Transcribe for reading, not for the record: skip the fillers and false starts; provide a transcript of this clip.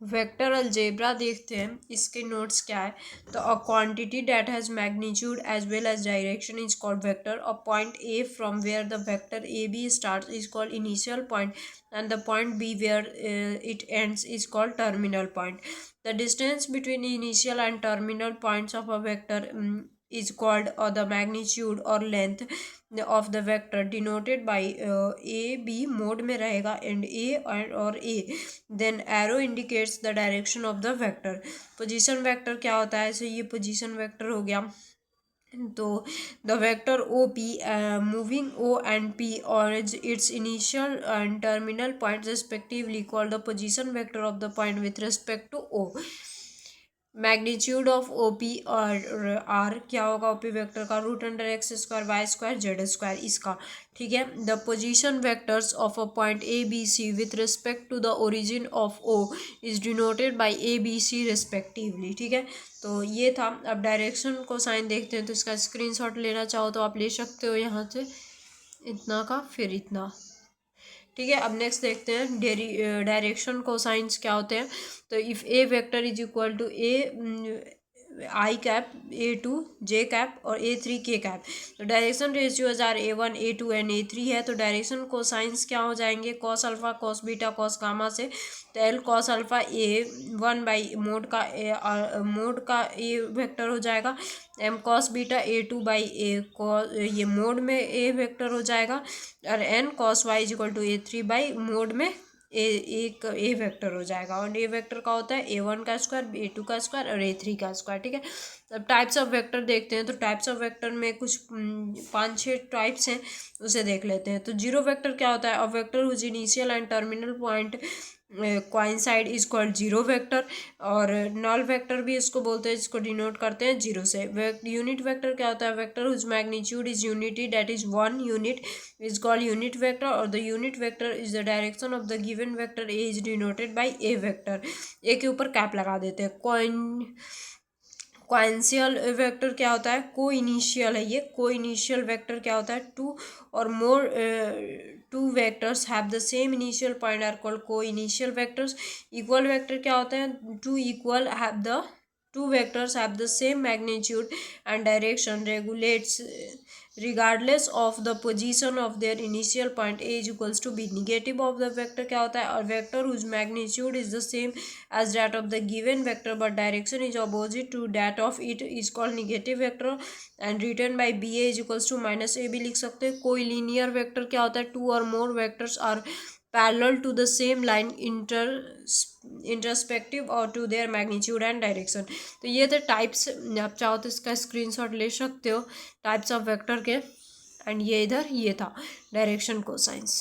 Vector algebra देखते हैं, इसके नोट्स क्या है। तो a quantity that has magnitude as well as direction is called vector. A point A from where the vector A B start is called initial point and the point b where it ends is called terminal point. The distance between initial and terminal points of a vector is called the magnitude or length of the vector denoted by a b mode में रहेगा and a और a then arrow indicates the direction of the vector. position vector क्या होता है, so ये position vector हो गया। तो the vector O P moving O and P और its initial and terminal point respectively called the position vector of the point with respect to O. Magnitude of O P और R क्या होगा, O P vector का root under x square y square z square इसका, ठीक है। The position vectors of a point A B C with respect to the origin of O is denoted by A B C respectively, ठीक है। तो ये था। अब direction को साइन देखते हैं, तो इसका स्क्रीनशॉट लेना चाहो तो आप ले सकते हो यहाँ से, इतना का फिर इतना, ठीक है। अब नेक्स्ट देखते हैं डायरेक्शन कोसाइंस क्या होते हैं। तो if A vector is equal to A I cap A two J cap और ए थ्री के कैप, तो direction ratios are A one A two and A three है। तो डायरेक्शन कोसाइंस क्या हो जाएंगे, cos alpha cos beta cos gamma से। तो L cos alpha A one by mod का ए वेक्टर हो जाएगा। M cos beta A two by A cos ये मोड में ए वेक्टर हो जाएगा। और N cos Y is equal to A three by mod में एक ए वेक्टर हो जाएगा। और ए वेक्टर का होता है ए वन का स्क्वायर ए टू का स्क्वायर और ए थ्री का स्क्वायर, ठीक है। अब टाइप्स ऑफ वेक्टर देखते हैं। तो टाइप्स ऑफ वेक्टर में कुछ 5-6 टाइप्स हैं, उसे देख लेते हैं। तो जीरो वेक्टर क्या होता है, a vector whose initial and terminal point coincide is called zero vector. और नल वेक्टर भी इसको बोलते हैं, इसको डिनोट करते हैं जीरो से। यूनिट वेक्टर क्या होता है, vector whose magnitude is unity that is one unit is called unit vector, or the unit vector is the direction of the given vector a is denoted by a vector। ए के ऊपर cap लगा देते हैं। कोइंशियल vector क्या होता है, को initial है ये। को इनिशियल वेक्टर क्या होता है, टू और more two vectors have the same initial point are called coinitial vectors. Equal vector क्या होता है, two equal have the two vectors have the same magnitude and direction regulates regardless of the position of their initial point a is equals to b। negative of the vector क्या होता है, और vector whose magnitude is the same as that of the given vector but direction is opposite to that of it is called negative vector and written by ba is equals to minus ab लिख सकते हैं। कोई linear vector क्या होता है, two or more vectors are parallel to the same line irrespective और to their magnitude and direction. तो ये थे टाइप्स, आप चाहो तो इसका स्क्रीनशॉट ले सकते हो टाइप्स ऑफ वेक्टर के। एंड ये इधर ये था डायरेक्शन कोसाइंस।